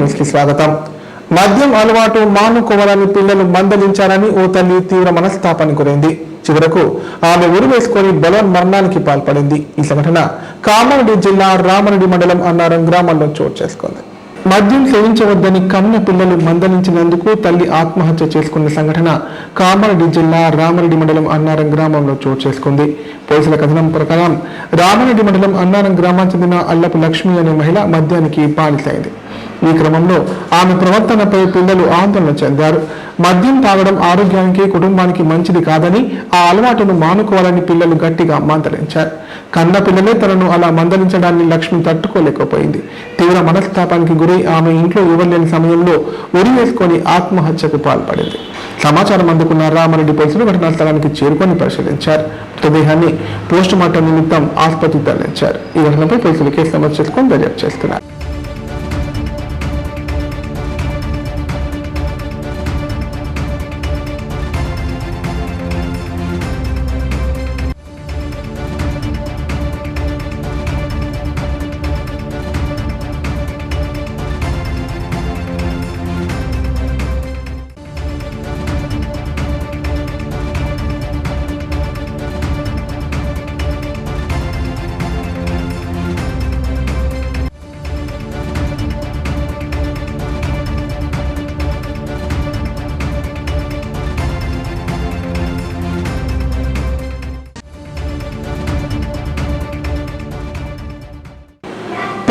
News కి స్వాగతం. మద్యం అలవాటు మానుకోవాలని పిల్లలు మందలించారని ఓ తల్లి తీవ్ర మనస్తాపానికి గురైంది. చివరకు ఆమె ఉరివేసుకొని బలవన్మరణానికి పాల్పడింది. ఈ సంఘటన కామారెడ్డి జిల్లా రామరెడ్డి మండలం అన్నారం గ్రామంలో చోటు చేసుకుంది. మద్యం సేవించవద్దని కన్న పిల్లలు మందలించినందుకు తల్లి ఆత్మహత్య చేసుకున్న సంఘటన కామారెడ్డి జిల్లా రామరెడ్డి మండలం అన్నారం గ్రామంలో చోటు చేసుకుంది. పోలీసుల కథనం ప్రకారం రామరెడ్డి మండలం అన్నారం గ్రామానికి చెందిన అల్లపు లక్ష్మి అనే మహిళ మద్యానికి బానిసైంది. ఈ క్రమంలో ఆమె ప్రవర్తనపై పిల్లలు ఆందోళన చెందారు. మద్యం తాగడం ఆరోగ్యానికి కుటుంబానికి మంచిది కాదని, ఆ అలవాటును మానుకోవాలని పిల్లలు గట్టిగా మందలించారు. కన్న పిల్లలే తనను అలా మందలించడాన్ని లక్ష్మి తట్టుకోలేకపోయింది. తీవ్ర మనస్తాపానికి గురై ఆమె ఇంట్లో ఇవ్వలేని సమయంలో ఉరి వేసుకొని ఆత్మహత్యకు పాల్పడింది. సమాచారం అందుకున్న రామారెడ్డి పోలీసులు ఘటనా స్థలానికి చేరుకొని పరిశీలించారు. మృతదేహాన్ని పోస్టుమార్టం నిమిత్తం ఆసుపత్రికి తరలించారు. ఈ ఘటనపై పోలీసులు కేసు నమోదు చేసుకొని దర్యాప్తు చేస్తున్నారు.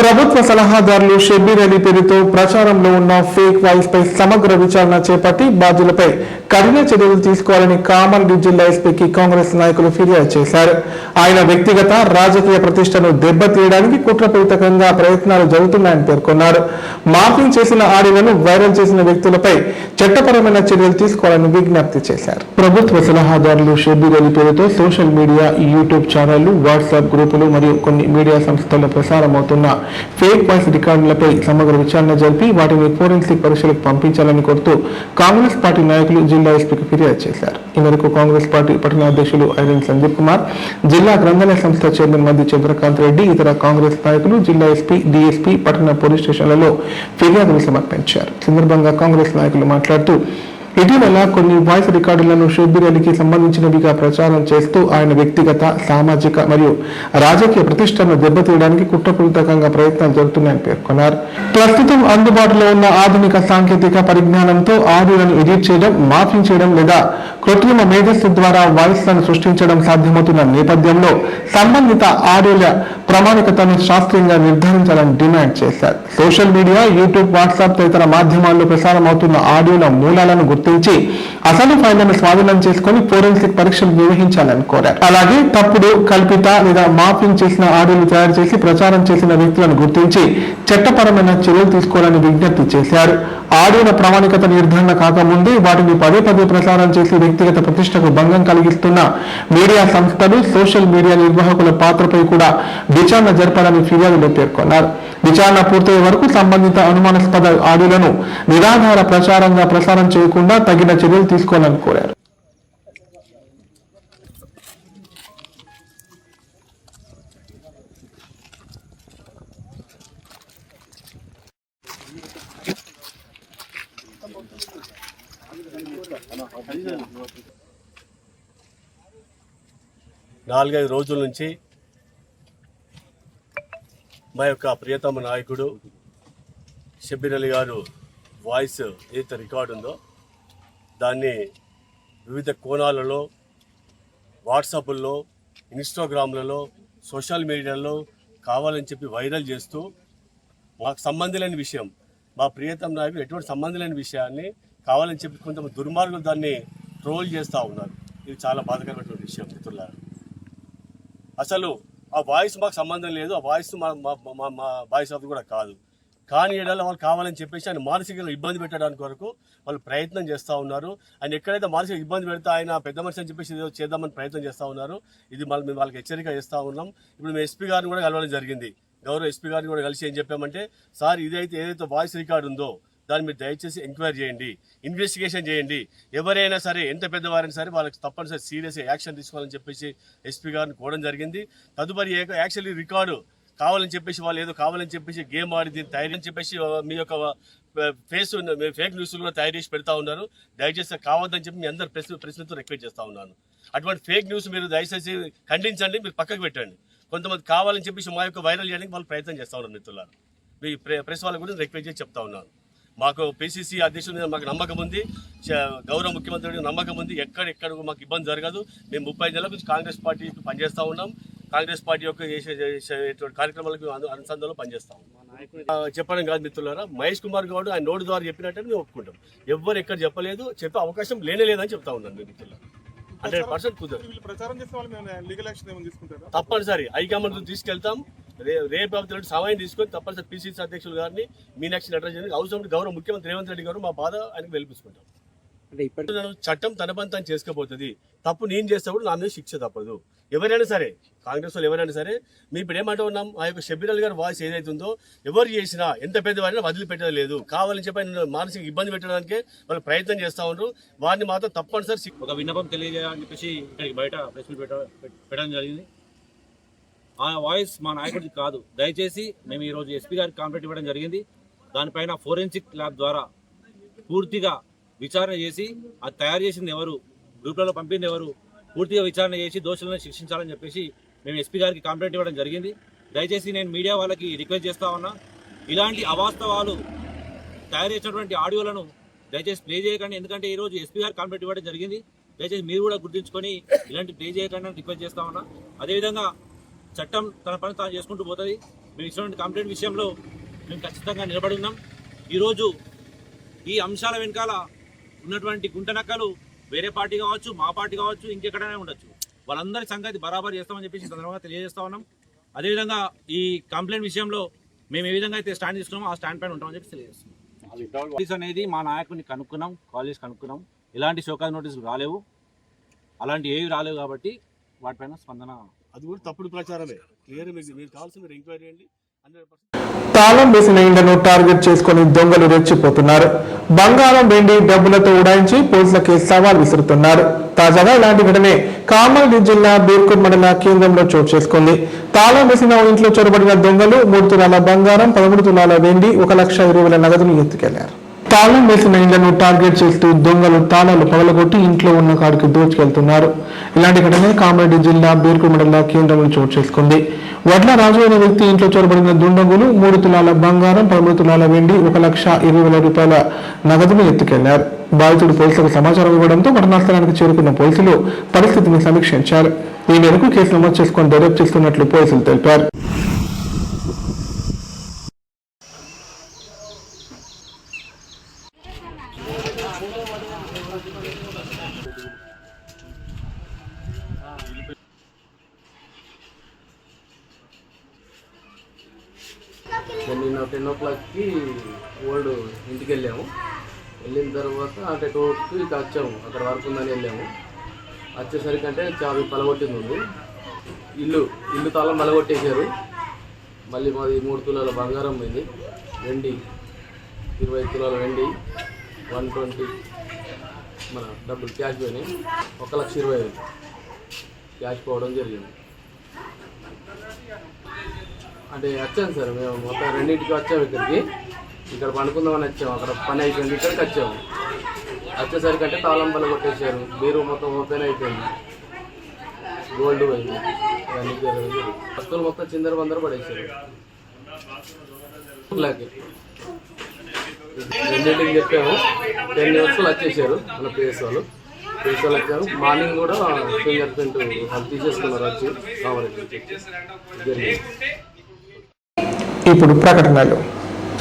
ప్రభుత్వ సలహాదారులు షబ్బీర్ అలీ పేరుతో ప్రచారంలో ఉన్న ఫేక్ వాయిస్ పై సమగ్ర విచారణ చేపట్టి బాధ్యులపై కఠిన చర్యలు తీసుకోవాలని కామారెడ్డి జిల్లా ఎస్పీకి కాంగ్రెస్ నాయకులు ఫిర్యాదు చేశారు. ఆయన వ్యక్తిగత రాజకీయ ప్రతిష్టను దెబ్బతీయడానికి కుట్రపూరితంగా ప్రయత్నాలు జరుగుతున్నాయని పేర్కొన్నారు. మార్పింగ్ చేసిన ఆడియోలను వైరల్ చేసిన వ్యక్తులపై చట్టపరమైన చర్యలు తీసుకోవాలని విజ్ఞప్తి చేశారు. ప్రభుత్వ సలహాదారులు షబ్బీర్ అలీ పేరుతో సోషల్ మీడియా, యూట్యూబ్ ఛానళ్లు, వాట్సాప్ గ్రూపులు మరియు కొన్ని మీడియా సంస్థల్లో ప్రసారమవుతున్న ఫేక్ వాయిస్ రికార్డులపై సమగ్ర విచారణ జరిపి వాటిని ఫోరెన్సిక్ పరీక్షలకు పంపించాలని కోరుతూ కాంగ్రెస్ పార్టీ నాయకులు జిల్లా ఎస్పీకి ఫిర్యాదు చేశారు. ఈ మేరకు కాంగ్రెస్ పార్టీ పట్టణ అధ్యక్షులు ఐరన్ సందీప్ కుమార్, జిల్లా గ్రంథాలయ సంస్థ చైర్మన్ మధ్య చంద్రకాంత్ రెడ్డి, ఇతర కాంగ్రెస్ నాయకులు జిల్లా ఎస్పీ, డీఎస్పీ, పట్టణ పోలీస్ స్టేషన్లలో ఫిర్యాదులు సమర్పించారు. సందర్భంగా కాంగ్రెస్ నాయకులు మాట్లాడుతూ ఇటీవల కొన్ని వాయిస్ రికార్డులను షబ్బీర్ అలీకి సంబంధించినవిగా ప్రచారం చేస్తూ ఆయన వ్యక్తిగత, సామాజిక మరియు రాజకీయ ప్రతిష్టను దెబ్బతీయడానికి కుట్రపూరితంగా ప్రయత్నాలు జరుగుతున్నాయని పేర్కొన్నారు. ప్రస్తుతం అందుబాటులో ఉన్న ఆధునిక సాంకేతిక పరిజ్ఞానంతో ఆడియోలను ఎడిట్ చేయడం, మార్ఫింగ్ చేయడం లేదా కృత్రిమ మేధస్సు ద్వారా వాయిస్లను సృష్టించడం సాధ్యమవుతున్న నేపథ్యంలో సంబంధిత ఆడియోల ప్రామాణికతను శాస్త్రీయంగా నిర్ధారించాలని డిమాండ్ చేశారు. సోషల్ మీడియా, యూట్యూబ్, వాట్సాప్ తదితర మాధ్యమాల్లో ప్రసారం అవుతున్న ఆడియోల మూలాలను గుర్తించి అసలు ఫైళ్లను స్వాధీనం చేసుకుని ఫోరెన్సిక్ పరీక్షలు నిర్వహించాలని కోరారు. అలాగే తప్పుడు, కల్పిత లేదా మార్ఫింగ్ చేసిన ఆడియోలు తయారు చేసి ప్రచారం చేసిన వ్యక్తులను గుర్తించి చట్టపరమైన చర్యలు తీసుకోవాలని విజ్ఞప్తి చేశారు. ఆడియోల ప్రామాణికత నిర్ధారణ కాకముందే వాటిని పదే పదే ప్రసారం చేసి వ్యక్తిగత ప్రతిష్టకు భంగం కలిగిస్తున్న మీడియా సంస్థలు, సోషల్ మీడియా నిర్వాహకుల పాత్రపై కూడా విచారణ జరపాలని ఫిర్యాదులో పేర్కొన్నారు. విచారణ పూర్తయ్యే వరకు సంబంధిత అనుమానాస్పద ఆడియోలను నిరాధార ప్రచారంగా ప్రసారం చేయకుండా తగిన చర్యలు తీసుకోవాలని కోరారు. నాలుగైదు రోజుల నుంచి మా యొక్క ప్రియతమ నాయకుడు షబ్బీర్ అలీ గారు వాయిస్ ఏదైతే రికార్డు ఉందో దాన్ని వివిధ కోణాలలో, వాట్సాప్ల్లో, ఇన్స్టాగ్రామ్లలో, సోషల్ మీడియాలో కావాలని చెప్పి వైరల్ చేస్తూ మాకు సంబంధం లేని విషయం, మా ప్రియతమ నాయకుడు ఎటువంటి సంబంధం లేని విషయాన్ని కావాలని చెప్పి కొంతమంది దుర్మార్గులు దాన్ని ట్రోల్ చేస్తూ ఉన్నారు. ఇది చాలా బాధాకరమైనటువంటి విషయం మిత్రులారా. అసలు ఆ వాయిస్ మాకు సంబంధం లేదు, ఆ వాయిస్ మా వాయిస్ అది కూడా కాదు. కానీ ఏడాలో వాళ్ళు కావాలని చెప్పేసి ఆయన మానసికంగా ఇబ్బంది పెట్టడానికి వరకు వాళ్ళు ప్రయత్నం చేస్తూ ఉన్నారు. ఆయన ఎక్కడైతే మానసిక ఇబ్బంది పెడితే ఆయన పెద్ద మనిషి అని చెప్పేసి ఏదో చేద్దామని ప్రయత్నం చేస్తూ ఉన్నారు. ఇది మేము వాళ్ళకి హెచ్చరిక చేస్తూ ఉన్నాం. ఇప్పుడు మేము ఎస్పీ గారిని కూడా కలవడం జరిగింది. గౌరవ ఎస్పీ గారిని కూడా కలిసి ఏం చెప్పామంటే, సార్ ఏదైతే వాయిస్ రికార్డు ఉందో దాన్ని మీరు దయచేసి ఎంక్వైరీ చేయండి, ఇన్వెస్టిగేషన్ చేయండి. ఎవరైనా సరే, ఎంత పెద్దవారైనా సరే వాళ్ళకి తప్పనిసరి సీరియస్ యాక్షన్ తీసుకోవాలని చెప్పేసి ఎస్పీ గారిని కోవడం జరిగింది. తదుపరి యాక్చువల్లీ రికార్డు కావాలని చెప్పేసి వాళ్ళు ఏదో కావాలని చెప్పేసి గేమ్ ఆడి దీన్ని తయారు అని చెప్పేసి మీ యొక్క ఫేక్ న్యూస్ కూడా తయారు చేసి పెడతా ఉన్నారు. దయచేసి కావద్దని చెప్పి మీ అందరు ప్రశ్నతో రిక్వెస్ట్ చేస్తా ఉన్నాను. అటువంటి ఫేక్ న్యూస్ మీరు దయచేసి ఖండించండి, మీరు పక్కకు పెట్టండి. కొంతమంది కావాలని చెప్పేసి మా యొక్క వైరల్ చేయడానికి వాళ్ళు ప్రయత్నం చేస్తా ఉన్నారు. మిత్రులారా, మీ ప్రెస్ వాళ్ళ గురించి రిక్వెస్ట్ చేసి చెప్తా ఉన్నాను. మాకు పిసిసి అధ్యక్షుడి మీద మాకు నమ్మకం ఉంది, గౌరవ ముఖ్యమంత్రి నమ్మకం ఉంది. ఎక్కడ మాకు ఇబ్బంది జరగదు. మేము 35 నెలల నుంచి కాంగ్రెస్ పార్టీకి పనిచేస్తూ ఉన్నాం. కాంగ్రెస్ పార్టీ యొక్క చేసేటువంటి కార్యక్రమాలకు అనుసంధానంలో పనిచేస్తాం. చెప్పడం కాదు మిత్రులారా, మహేష్ కుమార్ గౌడ్ ఆయన నోటు ద్వారా చెప్పినట్టు మేము ఒప్పుకుంటాం. ఎవ్వరు ఎక్కడ చెప్పలేదు, చెప్పే అవకాశం లేదని చెప్తా ఉన్నాను. మీ మిత్రులారా 100% కుదరదు. తప్పనిసరి హైకమాండ్ తీసుకెళ్తాం. రేపు సమయం తీసుకొని తప్పనిసరి పిసిసి అధ్యక్షులు గారిని మీనాక్షి నటరాజన్ అవసరం గౌరవ ముఖ్యమంత్రి రేవంత్ రెడ్డి గారు మా బాధ ఆయనకు వెలిపించుకుంటాం. చట్టం తన పని తను చేసుకోబోతుంది. తప్పు నేను చేస్తే నా మీద శిక్ష తప్పదు. ఎవరైనా సరే, కాంగ్రెస్ వాళ్ళు ఎవరైనా సరే, మేము ఇప్పుడు ఏమంటూ ఉన్నాం, ఆ యొక్క షబ్బీర్ అలీ గారి వాయిస్ ఏదైతుందో ఎవరు చేసినా ఎంత పెద్దవారిని వదిలిపెట్టడం లేదు. కావాలని చెప్పి మానసిక ఇబ్బంది పెట్టడానికి వాళ్ళు ప్రయత్నం చేస్తూ ఉన్నారు. వారిని మాత్రం తప్పనిసరి ఒక విన్నపం తెలియజేయాలని చెప్పేసి ఇక్కడికి బయట ప్రెస్ మీట్ పెట్టడం జరిగింది. ఆ వాయిస్ మా నాయకుడికి కాదు. దయచేసి మేము ఈరోజు ఎస్పీ గారికి కాంప్లైంట్ ఇవ్వడం జరిగింది. దానిపైన ఫోరెన్సిక్ ల్యాబ్ ద్వారా పూర్తిగా విచారణ చేసి అది తయారు చేసింది ఎవరు, గ్రూప్లలో పంపింది ఎవరు, పూర్తిగా విచారణ చేసి దోషులను శిక్షించాలని చెప్పేసి మేము ఎస్పీ గారికి కంప్లైంట్ ఇవ్వడం జరిగింది. దయచేసి నేను మీడియా వాళ్ళకి రిక్వెస్ట్ చేస్తా ఉన్నా, ఇలాంటి అవాస్తవాలు తయారు చేసినటువంటి ఆడియోలను దయచేసి ప్లే చేయకండి. ఎందుకంటే ఈరోజు ఎస్పీ గారికి కంప్లైంట్ ఇవ్వడం జరిగింది. దయచేసి మీరు కూడా గుర్తుంచుకొని ఇలాంటి ప్లే చేయకండి అని రిక్వెస్ట్ చేస్తా ఉన్నా. అదేవిధంగా చట్టం తన పని తాను చేసుకుంటూ పోతుంది. మేము ఇచ్చినటువంటి కంప్లైంట్ విషయంలో మేము ఖచ్చితంగా నిలబడి ఉన్నాం. ఈరోజు ఈ అంశాల వెనకాల ఉన్నటువంటి గుంటనక్కలు వేరే పార్టీ కావచ్చు, మా పార్టీ కావచ్చు, ఇంకెక్కడైనా ఉండొచ్చు, వాళ్ళందరి సంగతి బరాబర్ చేస్తామని చెప్పేసి సందర్భంగా తెలియజేస్తా ఉన్నాం. అదేవిధంగా ఈ కంప్లైంట్ విషయంలో మేము ఏ విధంగా అయితే స్టాండ్ తీసుకున్నామో ఆ స్టాండ్ పైన ఉంటామని చెప్పి తెలియజేస్తున్నాం. నోటీస్ అనేది మా నాయకుడిని కనుక్కున్నాం, కాలేజ్ కనుక్కున్నాం, ఎలాంటి షోకాజ్ నోటీసులు రాలేవు, అలాంటి ఏవి రాలేవు. కాబట్టి వాటిపైన స్పందన అది కూడా తప్పుడు ప్రచారమే. క్లియర్ మీరు కావాల్సిన మీరు ఎంక్వైరీ చేయండి. 100% తాళం వేసిన ఇండ్లను టార్గెట్ చేసుకుని దొంగలు రెచ్చిపోతున్నారు. బంగారం, వెండి, డబ్బులతో ఉడాయించి పోలీసులకి సవాల్ విసురుతున్నారు. తాజాగా ఇలాంటి ఘటనే కామారెడ్డి జిల్లా బీర్కూర్ మండల కేంద్రంలో చోటు చేసుకుంది. తాళం వేసిన ఇంట్లో చొరబడిన దొంగలు 3 తులాల బంగారం, 13 తులాల వెండి, 1,20,000 నగదును ఎత్తుకెళ్లారు. తాళం వేసిన ఇండ్లను టార్గెట్ చేస్తూ దొంగలు తాళాలు పగలగొట్టి ఇంట్లో ఉన్న కాడికి దోచుకెళ్తున్నారు. ఇలాంటి ఘటనే కామారెడ్డి జిల్లా బీర్కూర్ మండల కేంద్రంలో చోటు చేసుకుంది. వడ్ల రాజు అనే వ్యక్తి ఇంట్లో చొరబడిన దుండగులు 3 తులాల బంగారం, 13 తులాల వెండి, 1,20,000 రూపాయల నగదును ఎత్తుకెళ్లారు. బాధితుడు పోలీసులకు సమాచారం ఇవ్వడంతో ఘటనా స్థలానికి చేరుకున్న పోలీసులు పరిస్థితిని సమీక్షించారు. ఈ మేరకు కేసు నమోదు చేసుకుని దర్యాప్తు చేస్తున్నట్లు పోలీసులు తెలిపారు. నిన్న 10 o'clockకి ఓల్డ్ ఇంటికి వెళ్ళాము. వెళ్ళిన తర్వాత అంటే 2కి ఇక వచ్చాము. అక్కడ వర్క్ ఉందని వెళ్ళాము. వచ్చేసరికి అంటే చావి పలగొట్టింది ఉంది. ఇల్లు తాళం పలగొట్టేశారు. మళ్ళీ మాది 3 తులాల బంగారం పోయింది, వెండి 25 తులాల వెండి, 120 మన డబ్బులు క్యాష్ పోయినాయి, 1,20,000 క్యాష్ పోవడం జరిగింది. అంటే వచ్చాను సార్, మేము మొత్తం 2ంటికి వచ్చాము. ఇక్కడ పండుకుందామని వచ్చాము. అక్కడ పని అయిపోయింది, ఇక్కడికి వచ్చాము. వచ్చేసరికి అంటే తాళం బల్ల కొట్టేశారు. బీరు మొత్తం ఓపెన్ అయిపోయింది, గోల్డ్ పోయింది, వస్తువులు మొత్తం చిందర బందర పడేశారు. 2ంటికి చెప్పాము, 10 నిమిషాలు వచ్చేసారు మన పిఎస్ వాళ్ళు. వచ్చాము. మార్నింగ్ కూడా ఫింగర్ ప్రింట్ వాళ్ళు తీసేసుకున్నారు వచ్చి కామారెడ్డి. ఇప్పుడు ప్రకటనలు.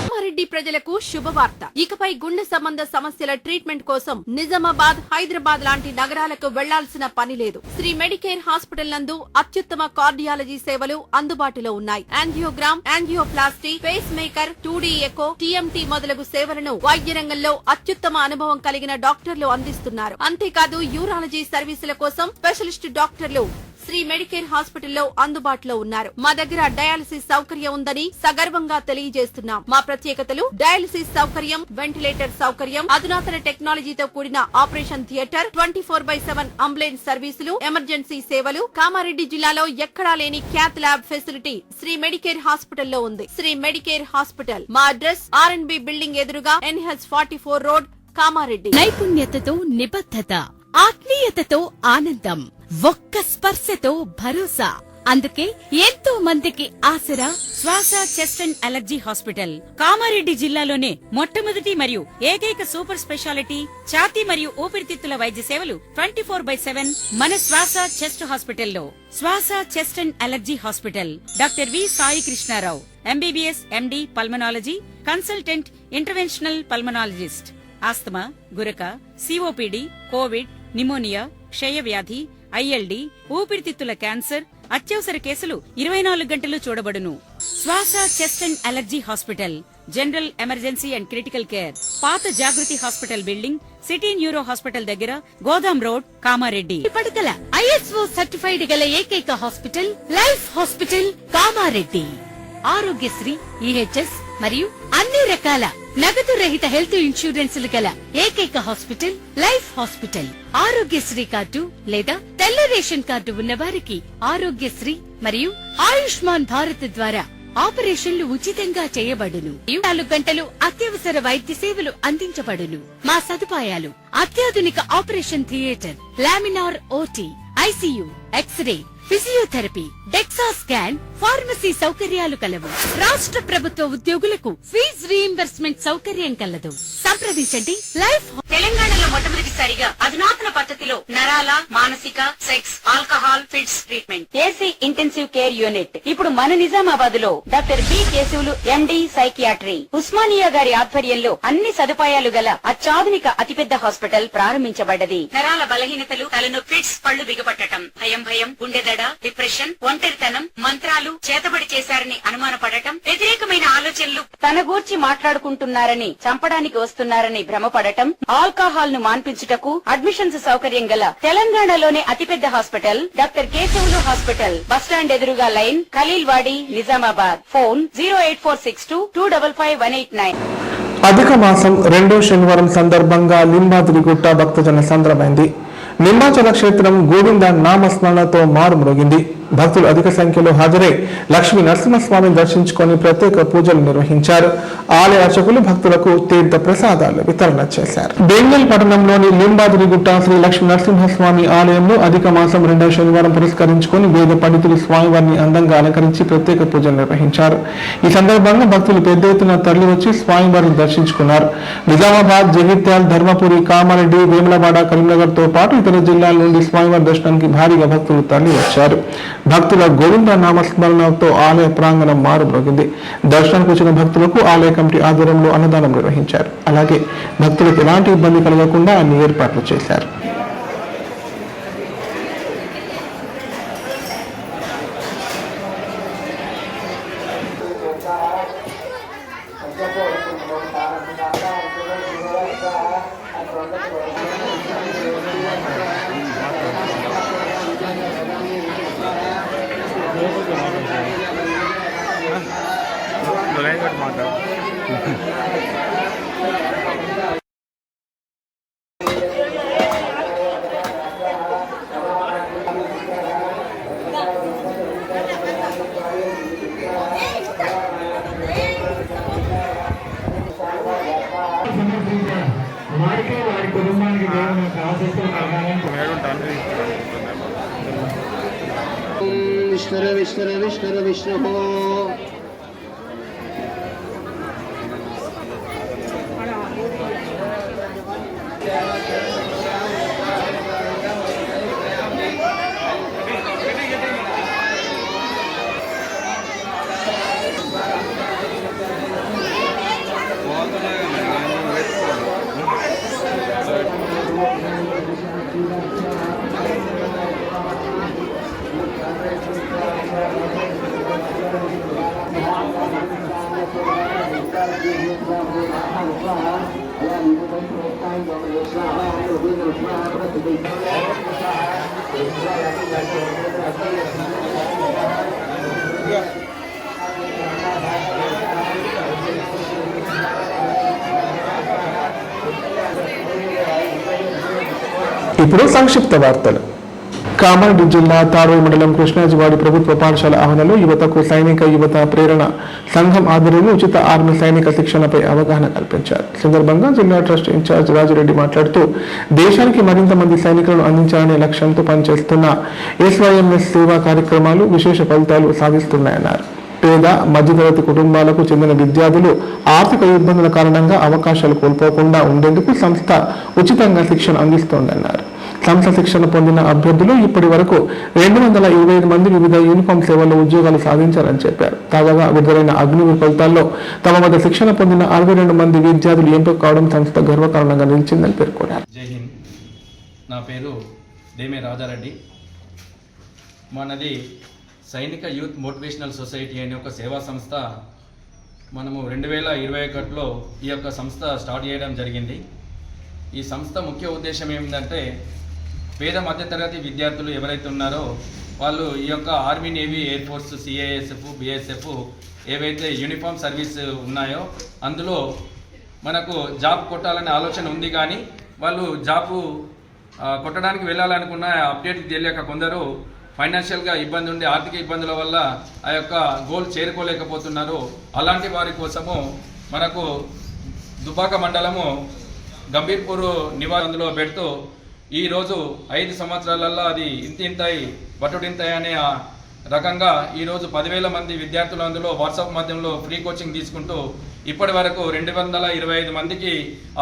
కామారెడ్డి ప్రజలకు శుభవార్త. ఇకపై గుండె సంబంధ సమస్యల ట్రీట్మెంట్ కోసం నిజామాబాద్, హైదరాబాద్ లాంటి నగరాలకు వెళ్లాల్సిన పని లేదు. శ్రీ మెడికేర్ హాస్పిటల్ నందు అత్యుత్తమ కార్డియాలజీ సేవలు అందుబాటులో ఉన్నాయి. Angiogram, angioplasty, pacemaker, 2D echo, TMT మొదలగు సేవలను వైద్య రంగంలో అత్యుత్తమ అనుభవం కలిగిన డాక్టర్లు అందిస్తున్నారు. అంతేకాదు యూరాలజీ సర్వీసుల కోసం స్పెషలిస్ట్ డాక్టర్లు శ్రీ మెడికేర్ హాస్పిటల్లో అందుబాటులో ఉన్నారు. మా దగ్గర డయాలసిస్ సౌకర్యం ఉందని సగర్వంగా తెలియజేస్తున్నాం. మా ప్రత్యేకతలు డయాలసిస్ సౌకర్యం, వెంటిలేటర్ సౌకర్యం, అధునాతన టెక్నాలజీతో కూడిన ఆపరేషన్ థియేటర్, 24/7 అంబులెన్స్ సర్వీసులు, ఎమర్జెన్సీ సేవలు. కామారెడ్డి జిల్లాలో ఎక్కడా లేని cath lab facility Shri Medicare హాస్పిటల్లో ఉంది. శ్రీ మెడికేర్ హాస్పిటల్ మా అడ్రస్ R&B బిల్డింగ్ ఎదురుగా NH44 రోడ్, కామారెడ్డి. నైపుణ్యతతో నిబద్ధత, ఆత్మీయతతో ఆనందం, ఒక్క స్పర్శతో భరోసా. అందుకే ఎంతో మందికి ఆసరా శ్వాస chest and allergy hospital. Kamareddy జిల్లాలోనే మొట్టమొదటి మరియు ఏకైక సూపర్ స్పెషాలిటీ ఛాతీ మరియు ఊపిరితిత్తుల వైద్య సేవలు 24/7 మన శ్వాస చెస్ట్ హాస్పిటల్లో. Swasa chest and allergy hospital. Doctor V Sai Krishnarao, MBBS MD pulmonology, consultant interventional pulmonologist. Asthma, గురక, COPD, కోవిడ్, నిమోనియా, క్షయవ్యాధి, ILD, ఊపిరితిత్తుల క్యాన్సర్, అత్యవసర కేసులు 24 గంటలు చూడబడును. Swasa chest and allergy hospital. General emergency and critical care. పాత Jagruthi hospital building, city neuro hospital దగ్గర, గోదాం రోడ్, కామారెడ్డి. పడకల ISO సర్టిఫైడ్ గల ఏకైక hospital life hospital Kamareddy. Aarogyasri, EHS మరియు అన్ని రకాల నగదు రహిత హెల్త్ ఇన్సూరెన్సులు గల ఏకైక hospital life hospital. Aarogyasri card లేదా తెల్ల రేషన్ కార్డు ఉన్న వారికి ఆరోగ్యశ్రీ మరియు ఆయుష్మాన్ భారత్ ద్వారా ఆపరేషన్లు ఉచితంగా చేయబడును. 24 గంటలు అత్యవసర వైద్య సేవలు అందించబడును. మా సదుపాయాలు: అత్యాధునిక operation theatre, laminar OT, ICU, x ray, physiotherapy, dexa scan, pharmacy సౌకర్యాలు కలవు. రాష్ట్ర ప్రభుత్వ ఉద్యోగులకు ఫీజు రీయింబర్స్మెంట్ సౌకర్యం కలదు. సంప్రదించండి లైఫ్. తెలంగాణలో మొట్టమొదటిసారిగా అధునాతన పద్ధతిలో నరాల, మానసిక, sex, alcohol, fits treatment, AC intensive care unit ఇప్పుడు మన నిజామాబాద్ లో doctor B Keshavulu MD psychiatry, Osmania గారి ఆధ్వర్యంలో అన్ని సదుపాయాలు గల అత్యాధునిక అతిపెద్ద హాస్పిటల్ ప్రారంభించబడ్డది. నరాల బలహీనతలు, తలనొప్పి, ఫిట్స్, పళ్లు బిగపట్టడం, భయం, గుండెదడ, డిప్రెషన్, ఒంటరితనం, మంత్రాలు చేతబడి చేశారని అనుమానపడటం, వ్యతిరేకమైన ఆలోచనలు, తన గూర్చి మాట్లాడుకుంటున్నారని, చంపడానికి వస్తున్నారని భ్రమపడటం, ఆల్కహాల్ ను మాన్పించుటకు అడ్మిషన్స్ సౌకర్యం గల తెలంగాణలోనే అతిపెద్ద hospital doctor Keshavulu hospital. Bus stand ఎదురుగా లైన్, ఖలీల్వాడి, నిజామాబాద్. ఫోన్ 08462255189. అధిక మాసం 2వ శనివారం సందర్భంగా లింబాద్రిగుట్ట భక్తజన సంద్రమైంది. నిమ్మాచల క్షేత్రం గోవింద నామస్మరణతో మారుమ్రోగింది. భక్తులు అధిక సంఖ్యలో హాజరై లక్ష్మీ నరసింహస్వామిని దర్శించుకొని ప్రత్యేక పూజలు నిర్వహించారు. ఆలయ అర్చకులు భక్తులకు తీర్థ ప్రసాదాలు వితరణ చేశారు. బెంగల్ పట్టణంలోని లింబాద్రిగుట్ట శ్రీ లక్ష్మీ నరసింహస్వామి ఆలయంలో అధిక మాసం 2వ శనివారం పురస్కరించుకొని వేద పండితులు స్వామివారిని అందంగా అలంకరించి ప్రత్యేక పూజలు నిర్వహించారు. ఈ సందర్భంగా భక్తులు పెద్ద ఎత్తున తరలివచ్చి స్వామివారిని దర్శించుకున్నారు. నిజామాబాద్, జగిత్యాల, ధర్మపురి, కామారెడ్డి, వేములవాడ, కరీంనగర్ తో పాటు ఇతర జిల్లాల నుండి స్వామివారి దర్శనానికి భారీగా భక్తులు తరలి వచ్చారు. భక్తుల గోవింద నామస్మరణతో ఆలయ ప్రాంగణం మారుమ్రోగింది. దర్శనానికి వచ్చిన భక్తులకు ఆలయ కమిటీ ఆధ్వర్యంలో అన్నదానం నిర్వహించారు. అలాగే భక్తులకు ఎలాంటి ఇబ్బంది కలగకుండా అన్ని ఏర్పాట్లు చేశారు. వారి కుటుంబానికి విష్ణు విష్ణు ఇప్పుడు సంక్షిప్త వార్తలు. కామారెడ్డి జిల్లా తాడూరు మండలం కృష్ణాజివాడి ప్రభుత్వ పాఠశాల ఆవరణలో యువతకు సైనిక యువత ప్రేరణ సంఘం ఆధ్వర్యంలో ఉచిత ఆర్మీ సైనిక శిక్షణపై అవగాహన కల్పించారు. సందర్భంగా జిల్లా ట్రస్ట్ ఇన్ఛార్జ్ రాజిరెడ్డి మాట్లాడుతూ దేశానికి మరింత మంది సైనికులను అందించాలనే లక్ష్యంతో పనిచేస్తున్న SYMS సేవా కార్యక్రమాలు విశేష ఫలితాలు సాధిస్తున్నాయన్నారు. పేద మధ్యతరగతి కుటుంబాలకు చెందిన విద్యార్థులు ఆర్థిక ఇబ్బందుల కారణంగా అవకాశాలు కోల్పోకుండా ఉండేందుకు సంస్థ ఉచితంగా శిక్షణ అందిస్తోందన్నారు. సంస్థ శిక్షణ పొందిన అభ్యర్థులు ఇప్పటి వరకు 225 మంది వివిధ యూనిఫామ్ సేవల్లో ఉద్యోగాలు సాధించారని చెప్పారు. తాజాగా విడుదలైన అగ్నివీర్ ఫలితాల్లో తమ వద్ద శిక్షణ పొందిన 62 మంది విద్యార్థులు ఎంపిక కావడం సంస్థ గర్వకారణంగా నిలిచిందని పేర్కొన్నారు. జై హింద్. నా పేరు దేమే రాజారెడ్డి. మనది సైనిక యూత్ మోటివేషనల్ సొసైటీ అనే ఒక సేవా సంస్థ. మనము 2021లో ఈ యొక్క సంస్థ స్టార్ట్ చేయడం జరిగింది. ఈ సంస్థ ముఖ్య ఉద్దేశం ఏమిటంటే పేద మధ్యతరగతి విద్యార్థులు ఎవరైతే ఉన్నారో వాళ్ళు ఈ యొక్క army, navy, air force, CISF, BSF ఏవైతే యూనిఫామ్ సర్వీస్ ఉన్నాయో అందులో మనకు జాబ్ కొట్టాలనే ఆలోచన ఉంది. కానీ వాళ్ళు జాబ్ కొట్టడానికి వెళ్ళాలనుకున్న అప్డేట్ తెలియక కొందరు ఫైనాన్షియల్గా ఇబ్బంది ఉండి ఆర్థిక ఇబ్బందుల వల్ల ఆ యొక్క గోల్ చేరుకోలేకపోతున్నారు. అలాంటి వారి కోసము మనకు దుబ్బాక మండలము గంభీర్పూర్ నివారణలో పెడుతూ ఈరోజు 5 సంవత్సరాలలో అది ఇంతింతాయి బట్టుడింతాయి అనే రకంగా ఈరోజు 10,000 మంది విద్యార్థులు అందులో వాట్సాప్ మాధ్యమంలో ఫ్రీ కోచింగ్ తీసుకుంటూ ఇప్పటి వరకు 225 మందికి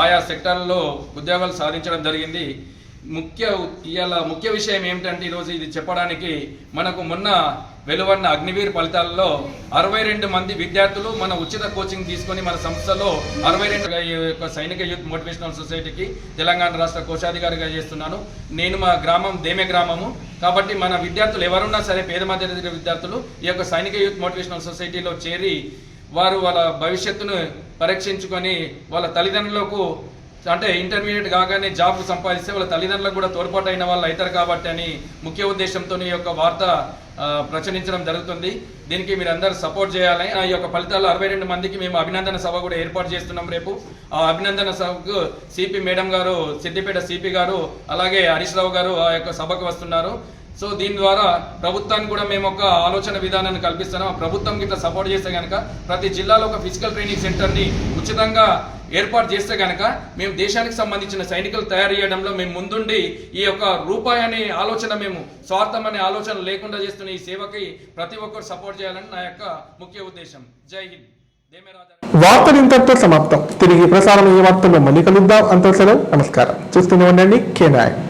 ఆయా సెక్టార్లలో ఉద్యోగాలు సాధించడం జరిగింది. ముఖ్య విషయం ఏమిటంటే ఈరోజు ఇది చెప్పడానికి మనకు మొన్న వెలువడిన అగ్నివీర్ ఫలితాలలో 62 మంది విద్యార్థులు మన ఉచిత కోచింగ్ తీసుకొని మన సంస్థలో 62 సైనిక యూత్ మోటివేషనల్ సొసైటీకి తెలంగాణ రాష్ట్ర కోశాధికారిగా చేస్తున్నాను. నేను మా గ్రామం దేమే గ్రామము కాబట్టి మన విద్యార్థులు ఎవరున్నా సరే పేద మధ్యతరగతి విద్యార్థులు ఈ యొక్క సైనిక యూత్ మోటివేషనల్ సొసైటీలో చేరి వారు వాళ్ళ భవిష్యత్తును పరీక్షించుకొని వాళ్ళ తల్లిదండ్రులకు అంటే ఇంటర్మీడియట్ కాగానే జాబ్ సంపాదిస్తే వాళ్ళ తల్లిదండ్రులకు కూడా తోడ్పాటు అయిన వాళ్ళు అవుతారు కాబట్టి అని ముఖ్య ఉద్దేశంతో ఈ యొక్క వార్త ప్రచురించడం జరుగుతుంది. దీనికి మీరు అందరూ సపోర్ట్ చేయాలని ఈ యొక్క ఫలితాలు 62 మందికి మేము అభినందన సభ కూడా ఏర్పాటు చేస్తున్నాం. రేపు ఆ అభినందన సభకు సిపి మేడం గారు, సిద్దిపేట సిపి గారు, అలాగే హరీష్ రావు గారు ఆ యొక్క సభకు వస్తున్నారు. సో దీని ద్వారా ప్రభుత్వానికి కూడా మేము ఒక ఆలోచన విధానాన్ని కల్పిస్తున్నాం. ప్రభుత్వం గిట్లా సపోర్ట్ చేస్తే కనుక ప్రతి జిల్లాలో ఒక ఫిజికల్ ట్రైనింగ్ సెంటర్ని ఉచితంగా ఏర్పాటు చేస్తే కనుక మేము దేశానికి సంబంధించిన సైనికులు తయారు చేయడంలో మేము ముందుండి ఈ యొక్క రూపాయి అనే ఆలోచన మేము స్వార్థం అనే ఆలోచన లేకుండా చేస్తున్న ఈ సేవకి ప్రతి ఒక్కరు సపోర్ట్ చేయాలని నా యొక్క ముఖ్య ఉద్దేశం. జై హింద్. వార్తలు ఇంతటితో సమాప్తం. తిరిగి ప్రసారం ఈ వార్తల్లో మళ్ళీ కలుద్దాం. అంత సెలవు. నమస్కారం. చూస్తూనే ఉండండి K9.